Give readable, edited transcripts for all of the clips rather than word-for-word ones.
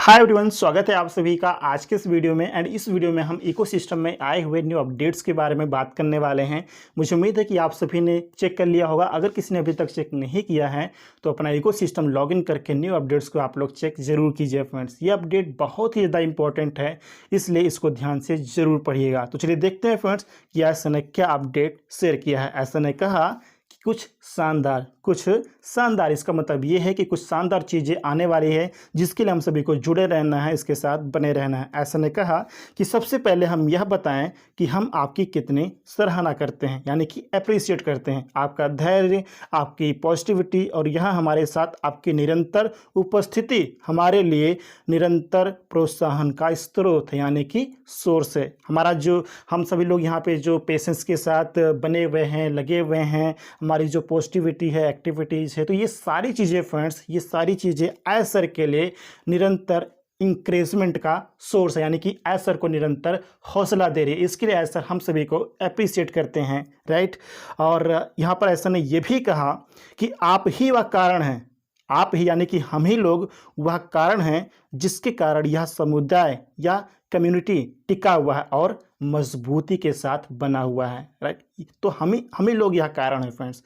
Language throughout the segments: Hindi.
हाय एवरीवन, स्वागत है आप सभी का आज के इस वीडियो में। एंड इस वीडियो में हम इकोसिस्टम में आए हुए न्यू अपडेट्स के बारे में बात करने वाले हैं। मुझे उम्मीद है कि आप सभी ने चेक कर लिया होगा। अगर किसी ने अभी तक चेक नहीं किया है तो अपना इकोसिस्टम लॉगिन करके न्यू अपडेट्स को आप लोग चेक जरूर कीजिए फ्रेंड्स। ये अपडेट बहुत ही ज़्यादा इंपॉर्टेंट है, इसलिए इसको ध्यान से ज़रूर पढ़िएगा। तो चलिए देखते हैं फ्रेंड्स कि ऐसा ने क्या अपडेट शेयर किया है। ऐसा ने कहा कि कुछ शानदार इसका मतलब ये है कि कुछ शानदार चीज़ें आने वाली है, जिसके लिए हम सभी को जुड़े रहना है, इसके साथ बने रहना है। ऐसा ने कहा कि सबसे पहले हम यह बताएं कि हम आपकी कितनी सराहना करते हैं, यानी कि अप्रिशिएट करते हैं आपका धैर्य, आपकी पॉजिटिविटी और यहाँ हमारे साथ आपकी निरंतर उपस्थिति हमारे लिए निरंतर प्रोत्साहन का स्रोत है, यानी कि सोर्स है। हमारा जो हम सभी लोग यहाँ पे जो पेशेंस के साथ बने हुए हैं, लगे हुए हैं, हमारी जो पॉजिटिविटी है, एक्टिविटीज़ है, तो ये सारी चीज़ें फ्रेंड्स, ये सारी चीज़ें एसर के लिए निरंतर इंक्रेजमेंट का सोर्स है, यानी कि एसर को निरंतर हौसला दे रही है। इसके लिए एसर हम सभी को अप्रिशिएट करते हैं, राइट। और यहाँ पर एसर ने यह भी कहा कि आप ही वह कारण हैं, आप ही यानी कि हम ही लोग वह कारण हैं जिसके कारण यह समुदाय या कम्युनिटी टिका हुआ है और मजबूती के साथ बना हुआ है, राइट। तो हम ही लोग यह कारण है फ्रेंड्स।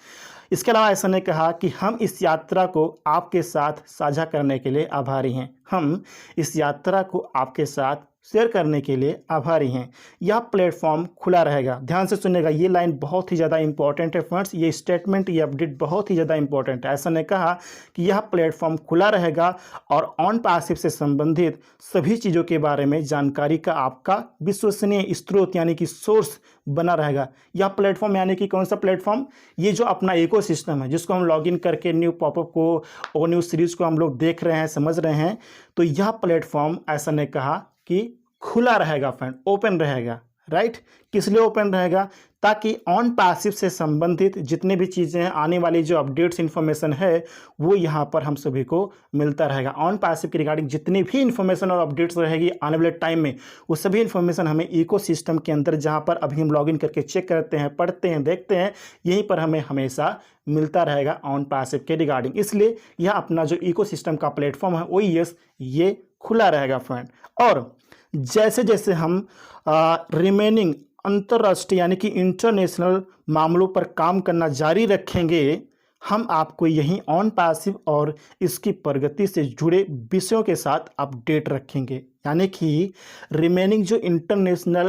इसके अलावा ऐसा ने कहा कि हम इस यात्रा को आपके साथ साझा करने के लिए आभारी हैं, हम इस यात्रा को आपके साथ शेयर करने के लिए आभारी हैं। यह प्लेटफॉर्म खुला रहेगा। ध्यान से सुनिएगा, ये लाइन बहुत ही ज़्यादा इंपॉर्टेंट है फ्रेंड्स। ये स्टेटमेंट, ये अपडेट बहुत ही ज़्यादा इंपॉर्टेंट है। ऐसा ने कहा कि यह प्लेटफॉर्म खुला रहेगा और ऑन पासिव से संबंधित सभी चीज़ों के बारे में जानकारी का आपका विश्वसनीय स्रोत यानी कि सोर्स बना रहेगा। यह प्लेटफॉर्म यानी कि कौन सा प्लेटफॉर्म? ये जो अपना इकोसिस्टम है, जिसको हम लॉगिन करके न्यू पॉपअप को और न्यू सीरीज़ को हम लोग देख रहे हैं, समझ रहे हैं, तो यह प्लेटफॉर्म ऐसा ने कहा कि खुला रहेगा फ्रेंड, ओपन रहेगा, राइट। किस लिए ओपन रहेगा? ताकि ऑन पैसिव से संबंधित जितने भी चीज़ें हैं, आने वाली जो अपडेट्स इन्फॉर्मेशन है, वो यहाँ पर हम सभी को मिलता रहेगा। ऑन पैसिव के रिगार्डिंग जितनी भी इन्फॉर्मेशन और अपडेट्स रहेगी आने वाले टाइम में, वो सभी इन्फॉर्मेशन हमें इकोसिस्टम के अंदर, जहाँ पर अभी हम लॉगिन करके चेक करते हैं, पढ़ते हैं, देखते हैं, यहीं पर हमें हमेशा मिलता रहेगा ऑन पैसिव के रिगार्डिंग। इसलिए यह अपना जो इकोसिस्टम का प्लेटफॉर्म है, OES, ये खुला रहेगा फ्रेंड। और जैसे जैसे हम रिमेनिंग अंतर्राष्ट्रीय यानी कि इंटरनेशनल मामलों पर काम करना जारी रखेंगे, हम आपको यहीं ऑन पैसिव और इसकी प्रगति से जुड़े विषयों के साथ अपडेट रखेंगे। यानी कि रिमेनिंग जो इंटरनेशनल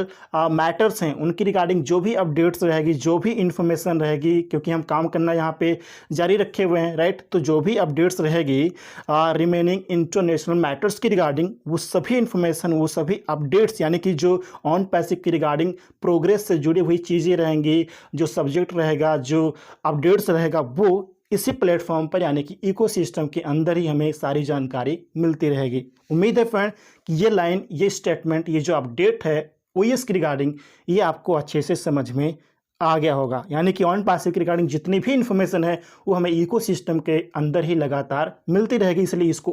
मैटर्स हैं, उनकी रिगार्डिंग जो भी अपडेट्स रहेगी, जो भी इंफॉर्मेशन रहेगी, क्योंकि हम काम करना यहाँ पे जारी रखे हुए हैं, राइट। तो जो भी अपडेट्स रहेगी रिमेनिंग इंटरनेशनल मैटर्स की रिगार्डिंग, वो सभी इंफॉर्मेशन, वो सभी अपडेट्स यानी कि जो ऑन पैसिव की रिगार्डिंग प्रोग्रेस से जुड़ी हुई चीज़ें रहेंगी, जो सब्जेक्ट रहेगा, जो अपडेट्स रहेगा, वो इसी प्लेटफॉर्म पर यानी कि इकोसिस्टम के अंदर ही हमें सारी जानकारी मिलती रहेगी। उम्मीद है फ्रेंड कि ये लाइन, ये स्टेटमेंट, ये जो अपडेट है OES की रिगार्डिंग, ये आपको अच्छे से समझ में आ गया होगा। यानी कि ऑन पैसिव की रिगार्डिंग जितनी भी इन्फॉर्मेशन है, वो हमें इकोसिस्टम के अंदर ही लगातार मिलती रहेगी, इसलिए इसको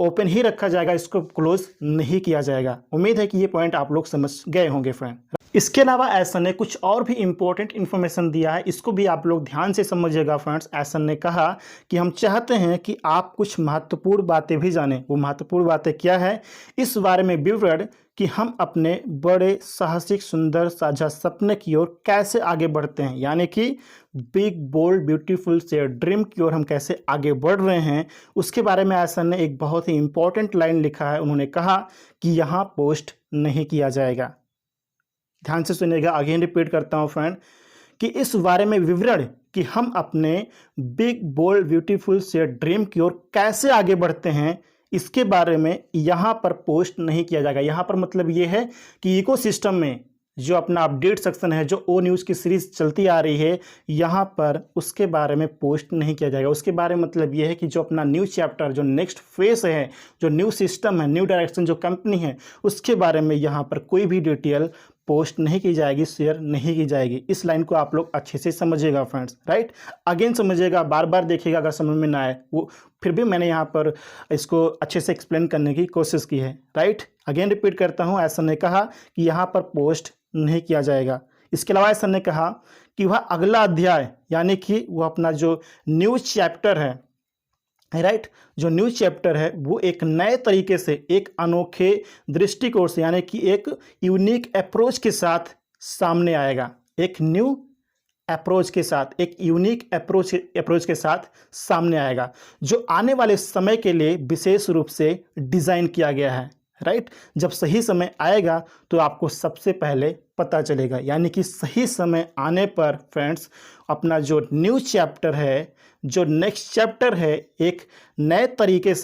ओपन ही रखा जाएगा, इसको क्लोज नहीं किया जाएगा। उम्मीद है कि ये पॉइंट आप लोग समझ गए होंगे फ्रेंड। इसके अलावा एसन ने कुछ और भी इंपॉर्टेंट इन्फॉर्मेशन दिया है, इसको भी आप लोग ध्यान से समझिएगा फ्रेंड्स। एसन ने कहा कि हम चाहते हैं कि आप कुछ महत्वपूर्ण बातें भी जानें। वो महत्वपूर्ण बातें क्या है, इस बारे में विवरण कि हम अपने बड़े साहसिक सुंदर साझा सपने की ओर कैसे आगे बढ़ते हैं, यानी कि बिग बोल्ड ब्यूटीफुल से ड्रीम की ओर हम कैसे आगे बढ़ रहे हैं, उसके बारे में एसन ने एक बहुत ही इंपॉर्टेंट लाइन लिखा है। उन्होंने कहा कि यहाँ पोस्ट नहीं किया जाएगा। ध्यान से सुनिएगा, अगेन रिपीट करता हूँ फ्रेंड, कि इस बारे में विवरण कि हम अपने बिग बोल्ड ब्यूटीफुल से ड्रीम की ओर कैसे आगे बढ़ते हैं, इसके बारे में यहाँ पर पोस्ट नहीं किया जाएगा। यहाँ पर मतलब ये है कि इकोसिस्टम में जो अपना अपडेट सेक्शन है, जो ओ न्यूज़ की सीरीज चलती आ रही है, यहाँ पर उसके बारे में पोस्ट नहीं किया जाएगा। उसके बारे में मतलब ये है कि जो अपना न्यू चैप्टर, जो नेक्स्ट फेस है, जो न्यू सिस्टम है, न्यू डायरेक्शन जो कंपनी है, उसके बारे में यहाँ पर कोई भी डिटेल पोस्ट नहीं की जाएगी, शेयर नहीं की जाएगी। इस लाइन को आप लोग अच्छे से समझिएगा फ्रेंड्स, राइट। अगेन समझिएगा, बार बार देखिएगा, अगर समझ में ना आए, वो फिर भी मैंने यहाँ पर इसको अच्छे से एक्सप्लेन करने की कोशिश की है, राइट। अगेन रिपीट करता हूँ, ऐसा ने कहा कि यहाँ पर पोस्ट नहीं किया जाएगा। इसके अलावा ऐसा ने कहा कि वह अगला अध्याय यानी कि वह अपना जो न्यूज़ चैप्टर है, राइट। जो न्यू चैप्टर है वो एक नए तरीके से, एक अनोखे दृष्टिकोण से, यानी कि एक यूनिक अप्रोच के साथ सामने आएगा। एक न्यू अप्रोच के साथ, एक यूनिक अप्रोच के साथ सामने आएगा, जो आने वाले समय के लिए विशेष रूप से डिज़ाइन किया गया है। राइट। जब सही समय आएगा तो आपको सबसे पहले पता चलेगा, यानी कि सही समय आने पर फ्रेंड्स अपना जो न्यू चैप्टर है, जो नेक्स्ट चैप्टर है, एक नए तरीके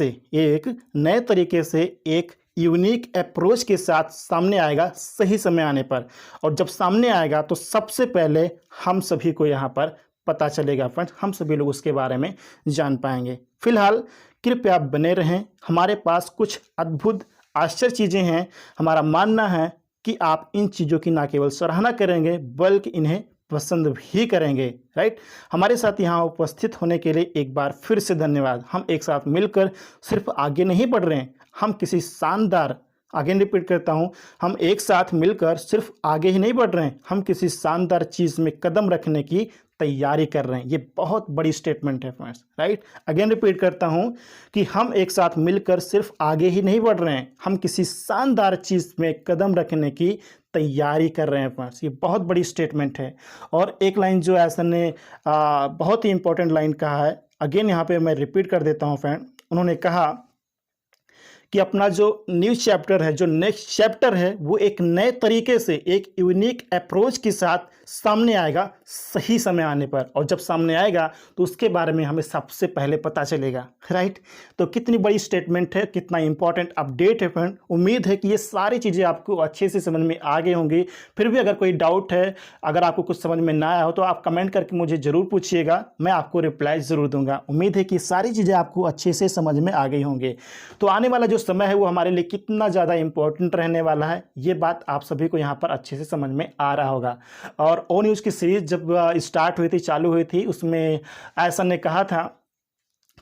से एक यूनिक अप्रोच के साथ सामने आएगा सही समय आने पर। और जब सामने आएगा तो सबसे पहले हम सभी को यहाँ पर पता चलेगा फ्रेंड्स, हम सभी लोग उसके बारे में जान पाएंगे। फिलहाल कृपया आप बने रहें, हमारे पास कुछ अद्भुत आश्चर्य चीज़ें हैं। हमारा मानना है कि आप इन चीज़ों की न केवल सराहना करेंगे बल्कि इन्हें पसंद भी करेंगे। राइट। हमारे साथ यहाँ उपस्थित होने के लिए एक बार फिर से धन्यवाद। हम एक साथ मिलकर सिर्फ आगे नहीं बढ़ रहे हैं, हम किसी शानदार, आगे रिपीट करता हूँ, हम एक साथ मिलकर सिर्फ आगे ही नहीं बढ़ रहे हैं, हम किसी शानदार चीज़ में कदम रखने की तैयारी कर रहे हैं। ये बहुत बड़ी स्टेटमेंट है फ्रेंड्स। राइट। अगेन रिपीट करता हूँ कि हम एक साथ मिलकर सिर्फ आगे ही नहीं बढ़ रहे हैं, हम किसी शानदार चीज़ में कदम रखने की तैयारी कर रहे हैं फ्रेंड्स। ये बहुत बड़ी स्टेटमेंट है। और एक लाइन जो ऐसा ने बहुत ही इंपॉर्टेंट लाइन कहा है, अगेन यहाँ पे मैं रिपीट कर देता हूँ फ्रेंड। उन्होंने कहा कि अपना जो न्यू चैप्टर है, जो नेक्स्ट चैप्टर है, वो एक नए तरीके से, एक यूनिक अप्रोच के साथ सामने आएगा सही समय आने पर। और जब सामने आएगा तो उसके बारे में हमें सबसे पहले पता चलेगा। राइट। तो कितनी बड़ी स्टेटमेंट है, कितना इंपॉर्टेंट अपडेट है फ्रेंड। उम्मीद है कि ये सारी चीज़ें आपको अच्छे से समझ में आ गई होंगी। फिर भी अगर कोई डाउट है, अगर आपको कुछ समझ में ना आया हो तो आप कमेंट करके मुझे ज़रूर पूछिएगा, मैं आपको रिप्लाई ज़रूर दूंगा। उम्मीद है कि सारी चीज़ें आपको अच्छे से समझ में आ गई होंगी। तो आने वाला जो समय है वो हमारे लिए कितना ज़्यादा इंपॉर्टेंट रहने वाला है, ये बात आप सभी को यहाँ पर अच्छे से समझ में आ रहा होगा। और ओ न्यूज़ की सीरीज जब स्टार्ट हुई थी, चालू हुई थी, उसमें ऐसा ने कहा था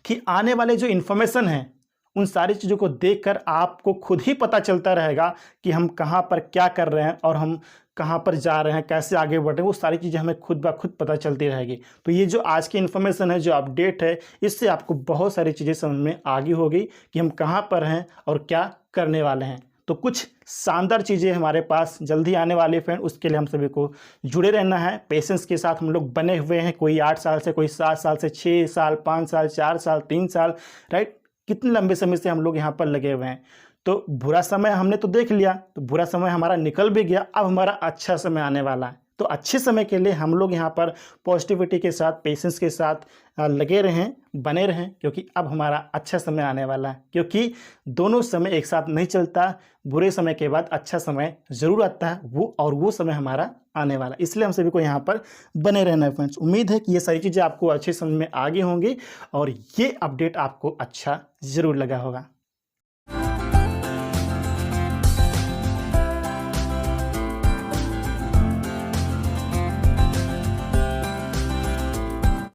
कि आने वाले जो इन्फॉर्मेशन है उन सारी चीज़ों को देखकर आपको खुद ही पता चलता रहेगा कि हम कहाँ पर क्या कर रहे हैं और हम कहाँ पर जा रहे हैं, कैसे आगे बढ़ रहे हैं। वो सारी चीज़ें हमें खुद ब खुद पता चलती रहेगी। तो ये जो आज की इन्फॉर्मेशन है, जो अपडेट है, इससे आपको बहुत सारी चीज़ें समझ में आ गई होगी कि हम कहाँ पर हैं और क्या करने वाले हैं। तो कुछ शानदार चीज़ें हमारे पास जल्दी आने वाली फ्रेंड, उसके लिए हम सभी को जुड़े रहना है। पेशेंस के साथ हम लोग बने हुए हैं, कोई 8 साल से, कोई 7 साल से, 6 साल, 5 साल, 4 साल, 3 साल। राइट। कितने लंबे समय से हम लोग यहाँ पर लगे हुए हैं। तो बुरा समय हमने तो देख लिया, तो बुरा समय हमारा निकल भी गया, अब हमारा अच्छा समय आने वाला है। तो अच्छे समय के लिए हम लोग यहाँ पर पॉजिटिविटी के साथ, पेशेंस के साथ लगे रहें, बने रहें, क्योंकि अब हमारा अच्छा समय आने वाला है। क्योंकि दोनों समय एक साथ नहीं चलता, बुरे समय के बाद अच्छा समय ज़रूर आता है, वो समय हमारा आने वाला। इसलिए हम सभी को यहाँ पर बने रहना है फ्रेंड्स। उम्मीद है कि ये सारी चीज़ें आपको अच्छे समझ में आ गई होंगी और ये अपडेट आपको अच्छा ज़रूर लगा होगा।